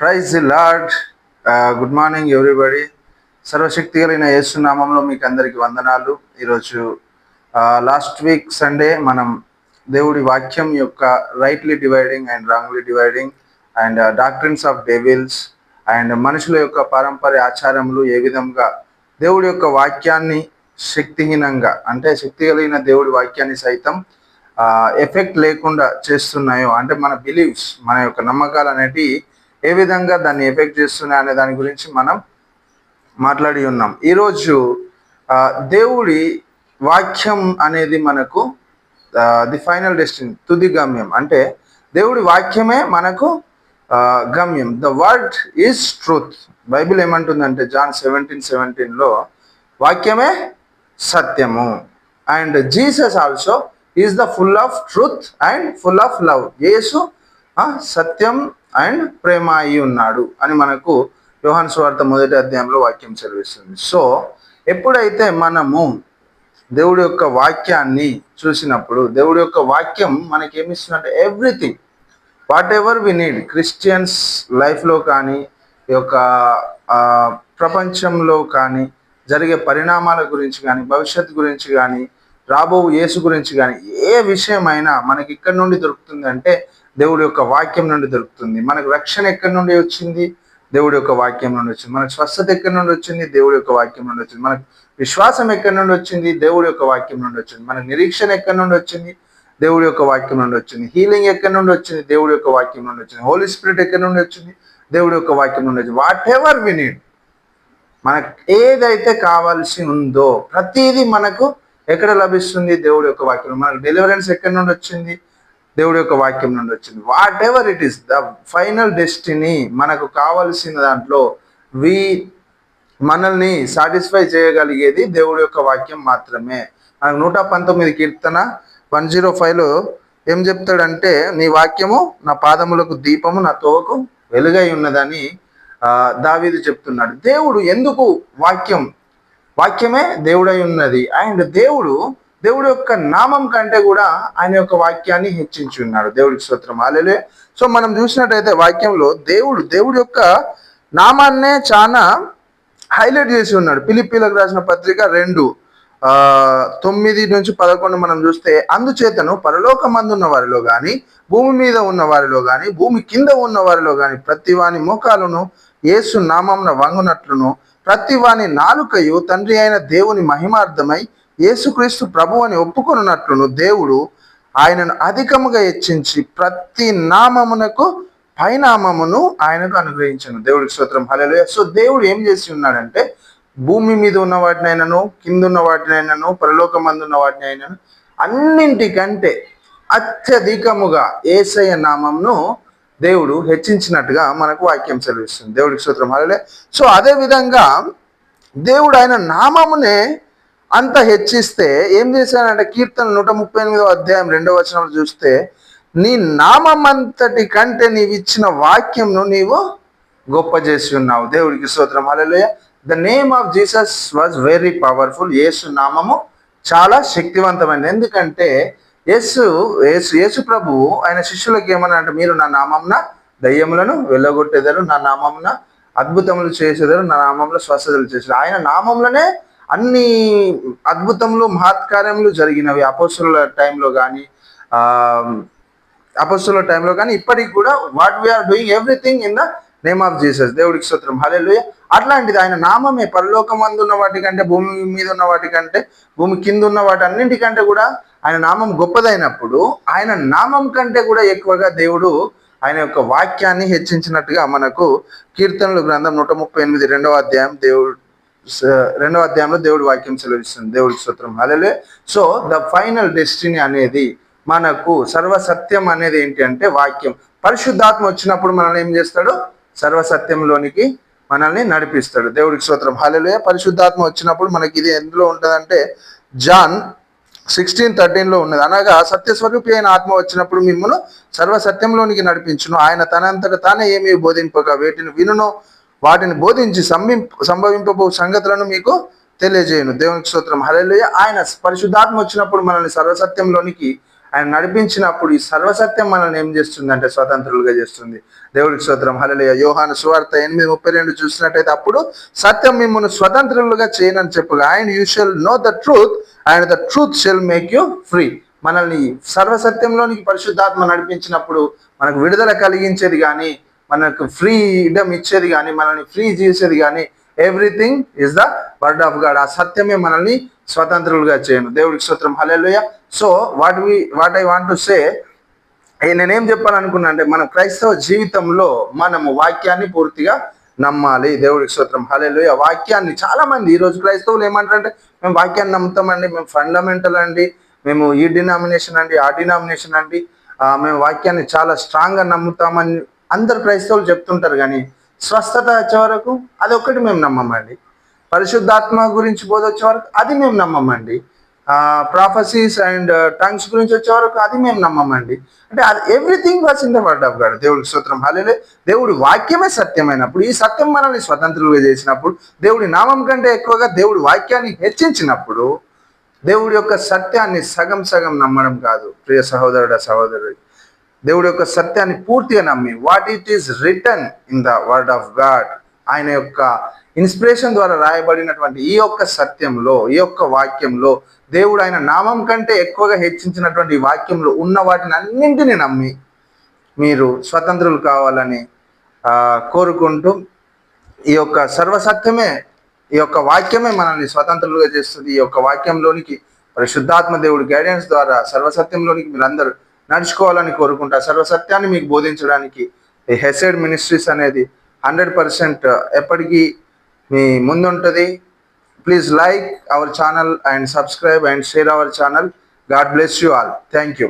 Praise the lord. Good morning everybody. సర్వశక్తి కలిగిన యేసు నామంలో మీకు అందరికి వందనాలు. ఈరోజు లాస్ట్ వీక్ సండే మనం దేవుడి వాక్యం యొక్క rightly dividing and wrongly dividing and doctrines of devils and మనుషుల యొక్క పారంపర్య ఆచారములు ఏ విధంగా దేవుడి యొక్క వాక్యాన్ని శక్తిహీనంగా, అంటే శక్తి కలిగిన దేవుడి వాక్యాన్ని సైతం ఎఫెక్ట్ లేకుండా చేస్తున్నాయో, అంటే మన బిలీవ్స్, మన యొక్క నమ్మకాలు అనేటివి ఏ విధంగా దాన్ని ఎఫెక్ట్ చేస్తున్నాయి అనే దాని గురించి మనం మాట్లాడి ఉన్నాం. ఈరోజు దేవుడి వాక్యం అనేది మనకు ది ఫైనల్ డెస్టినీ, తుది గమ్యం. అంటే దేవుడి వాక్యమే మనకు గమ్యం. The word is truth. Bible ఏమంటుందంటే జాన్ 17:17 వాక్యమే సత్యము. And Jesus also is the full of truth and full of love. యేసు సత్యం అండ్ ప్రేమ అయి ఉన్నాడు అని మనకు యోహాను సువార్త 1వ అధ్యాయంలో వాక్యం చదివిస్తుంది. సో ఎప్పుడైతే మనము దేవుడి యొక్క వాక్యాన్ని చూసినప్పుడు, దేవుడి యొక్క వాక్యం మనకి ఏమిస్తుందంటే everything, whatever we need, Christians లైఫ్లో కానీ, ఈ యొక్క ప్రపంచంలో కానీ జరిగే పరిణామాల గురించి కానీ, భవిష్యత్తు గురించి కానీ, రాబో యేసు గురించి కానీ, ఏ విషయమైనా మనకి ఇక్కడ నుండి దొరుకుతుంది అంటే దేవుడి యొక్క వాక్యం నుండి దొరుకుతుంది. మనకు రక్షణ ఎక్కడి నుండి వచ్చింది? దేవుడి యొక్క వాక్యం నుండి వచ్చింది. మనకు స్వస్థత ఎక్కడి నుండి వచ్చింది? దేవుడి యొక్క వాక్యం నుండి వచ్చింది. మనకు విశ్వాసం ఎక్కడి నుండి వచ్చింది? దేవుడి యొక్క వాక్యం నుండి వచ్చింది. మనకు నిరీక్షణ ఎక్కడి నుండి వచ్చింది? దేవుడి యొక్క వాక్యం నుండి వచ్చింది. హీలింగ్ ఎక్కడి నుండి వచ్చింది? దేవుడి యొక్క వాక్యం నుండి వచ్చింది. హోలీ స్పిరిట్ ఎక్కడి నుండి వచ్చింది? దేవుడి యొక్క వాక్యం నుండి వచ్చింది. వాట్ ఎవర్ వి నీడ్, మనకు ఏదైతే కావాల్సి ఉందో ప్రతిదీ మనకు ఎక్కడ లభిస్తుంది? దేవుడి యొక్క వాక్యం. మనకు డెలివరెన్స్ ఎక్కడి నుండి వచ్చింది? దేవుడి యొక్క వాక్యం నుండి వచ్చింది. What ever it is, the final destiny, మనకు కావలసిన దాంట్లో మనల్ని సాటిస్ఫై చేయగలిగేది దేవుడి యొక్క వాక్యం మాత్రమే. మనకు 119 కీర్తన 105 ఏం చెప్తాడంటే, నీ వాక్యము నా పాదములకు దీపము, నా తోవకు వెలుగై ఉన్నదని దావీదు చెప్తున్నాడు. దేవుడు ఎందుకు వాక్యమే దేవుడై ఉన్నది. అండ్ దేవుడి యొక్క నామం కంటే కూడా ఆయన యొక్క వాక్యాన్ని హెచ్చించి ఉన్నాడు. దేవుడికి స్తోత్రం, హల్లెలూయా. సో మనం చూసినట్టయితే వాక్యంలో దేవుడి యొక్క నామాన్నే చాలా హైలైట్ చేసి ఉన్నాడు. ఫిలిప్పీలకు రాసిన పత్రిక 2:9-11 మనం చూస్తే, అందుచేతను పరలోకమందున్న వారిలో కానీ, భూమి మీద ఉన్న వారిలో కానీ, భూమి కింద ఉన్న వారిలో కానీ ప్రతి వాని మోకాలును యేసు నామమున వంగునట్లును, ప్రతి వాని నాలుకయు తండ్రి అయిన దేవుని మహిమార్థమై యేసుక్రీస్తు ప్రభు అని ఒప్పుకొనున్నట్లును దేవుడు ఆయనను అధికముగా హెచ్చించి ప్రతి నామమునకు పైనామమును ఆయనకు అనుగ్రహించను. దేవుడికి స్తోత్రం, హల్లెలూయా. సో దేవుడు ఏం చేసి ఉన్నాడంటే, భూమి మీద ఉన్న వాటినైనాను, కింద ఉన్న వాటినైనాను, పరలోకమందు ఉన్న వాటిని అయినాను, అన్నింటికంటే అత్యధికముగా యేసయ్య నామంను దేవుడు హెచ్చించినట్టుగా మనకు వాక్యం సెలవిస్తుంది. దేవుడికి స్తోత్రం, హల్లెలూయా. సో అదే విధంగా దేవుడు ఆయన నామమునే అంత హెచ్చిస్తే ఏం చేశానంటే, కీర్తన 138వ అధ్యాయం 2వ వచనంలో చూస్తే, నీ నామంతటి కంటే నీవు ఇచ్చిన వాక్యంను నీవు గొప్ప చేసి ఉన్నావు. దేవుడికి స్తోత్రం, hallelujah. The name of Jesus was very powerful. యేసు నామము చాలా శక్తివంతమైనది. ఎందుకంటే యేసు ప్రభు ఆయన శిష్యులకు ఏమన్నా అంటే, మీరు నా నామమున దయ్యములను వెళ్ళగొట్టేదారు, నా నామమున అద్భుతములు చేసేదారు, నా నామంలో స్వస్థతలు చేసేదారు. ఆయన నామంలోనే అన్ని అద్భుతములు, మహత్కార్యములు జరిగినవి. అపోస్తలుల టైంలో కానీ ఇప్పటికి కూడా what we are doing everything in the name of Jesus. దేవుడికి స్తోత్రం, హల్లెలూయా. అట్లాంటిది ఆయన నామమే పరలోకమందు ఉన్న వాటికంటే, భూమి మీద ఉన్న వాటికంటే, భూమి కింద ఉన్న వాటి అన్నింటికంటే కూడా ఆయన నామం గొప్పదైనప్పుడు, ఆయన నామం కంటే కూడా ఎక్కువగా దేవుడు ఆయన యొక్క వాక్యాన్ని హెచ్చించినట్టుగా మనకు కీర్తనల గ్రంథం 138 2వ అధ్యాయంలో దేవుడి వాక్యం సెలవిస్తుంది. దేవుడికి స్తోత్రం, hallelujah. So the final destiny అనేది మనకు, సర్వసత్యం అనేది ఏంటి అంటే వాక్యం. పరిశుద్ధాత్మ వచ్చినప్పుడు మనల్ని ఏం చేస్తాడు? సర్వసత్యంలోనికి మనల్ని నడిపిస్తాడు. దేవుడికి స్తోత్రం, హల్లెలూయా. పరిశుద్ధాత్మ వచ్చినప్పుడు మనకి ఇది ఎందులో ఉంటుందంటే, జాన్ 16:13 ఉన్నది. అనగా సత్యస్వరూపి అయిన ఆత్మ వచ్చినప్పుడు మిమ్మల్ని సర్వసత్యంలోనికి నడిపించును. ఆయన తనంతట తానే ఏమీ బోధింపక వేటిని వినును వాటిని బోధించి సంభవింపబో సంగతులను మీకు తెలియజేయను. దేవునికి స్తోత్రం, హల్లెలూయా. ఆయన పరిశుద్ధాత్మ వచ్చినప్పుడు మనల్ని సర్వసత్యంలోనికి ఆయన నడిపించినప్పుడు ఈ సర్వసత్యం మనల్ని ఏం చేస్తుంది అంటే స్వతంత్రులుగా చేస్తుంది. దేవుడికి స్తోత్రం. హల్లెలూయా. యోహాను సువార్త 8:32 చూసినట్టయితే, అప్పుడు సత్యం మిమ్మల్ని స్వతంత్రులుగా చేయనని చెప్పగా, and you shall know the truth and the truth shall make you free. మనల్ని సర్వసత్యంలోనికి పరిశుద్ధాత్మ నడిపించినప్పుడు మనకు విడుదల కలిగించేది కానీ, మనకు ఫ్రీడమ్ ఇచ్చేది కానీ, మనల్ని ఫ్రీ చేసేది కానీ, everything is the word of God. ఆ సత్యమే మనల్ని స్వతంత్రులుగా చేయను. దేవుడికి స్తోత్రం. Hallelujah. So what I want to say, నేనేం చెప్పాలనుకున్నా అంటే, మన క్రైస్తవ జీవితంలో మనము వాక్యాన్ని పూర్తిగా నమ్మాలి. దేవుడికి స్తోత్రం. హల్లెలూయా. వాక్యాన్ని చాలా మంది ఈరోజు క్రైస్తవులు ఏమంటారంటే, మేము వాక్యాన్ని నమ్ముతామండి, మేము ఫండమెంటల్ అండి, మేము ఈ డినామినేషన్ అండి, ఆ డినామినేషన్ అండి, మేము వాక్యాన్ని చాలా స్ట్రాంగ్గా నమ్ముతామని అందరు క్రైస్తవులు చెప్తుంటారు. కానీ స్వస్థత వచ్చే వరకు అది ఒక్కటి మేము నమ్మమండి. పరిశుద్ధాత్మ గురించి బోధ వచ్చే వరకు అది మేము నమ్మమండి. ప్రాఫసీస్ అండ్ టంగ్స్ గురించి వచ్చే వరకు అది మేము నమ్మమండి. అంటే అది everything was in the word of God. దేవుడి స్తోత్రం. హల్లెలూయా. దేవుడి వాక్యమే సత్యమైనప్పుడు, ఈ సత్యం మనల్ని స్వతంత్రులుగా చేసినప్పుడు, దేవుడి నామం కంటే ఎక్కువగా దేవుడి వాక్యాన్ని హెచ్చించినప్పుడు, దేవుడి యొక్క సత్యాన్ని సగం సగం నమ్మడం కాదు ప్రియ సహోదరుడ సహోదరుడు. దేవుడి యొక్క సత్యాన్ని పూర్తిగా నమ్మి, what it is return in the word of God, ఆయన యొక్క ఇన్స్పిరేషన్ ద్వారా రాయబడినటువంటి ఈ యొక్క సత్యంలో, ఈ యొక్క వాక్యంలో, దేవుడు ఆయన నామం కంటే ఎక్కువగా హెచ్చించినటువంటి ఈ వాక్యంలో ఉన్న వాటిని అన్నింటినీ నమ్మి మీరు స్వతంత్రులు కావాలని కోరుకుంటూ, ఈ యొక్క సర్వసత్యమే, ఈ యొక్క వాక్యమే మనల్ని స్వతంత్రులుగా చేస్తుంది. ఈ యొక్క వాక్యంలోనికి పరిశుద్ధాత్మ దేవుడి గైడెన్స్ ద్వారా సర్వసత్యంలోనికి మీరందరూ నడుచుకోవాలని కోరుకుంటా. సర్వసత్యాన్ని మీకు బోధించడానికి ఈ హెసెడ్ మినిస్ట్రీస్ అనేది 100% ఎప్పటికీ మీ ముందుంటుంది. Please like our channel and subscribe and share our channel. God bless you all. Thank you.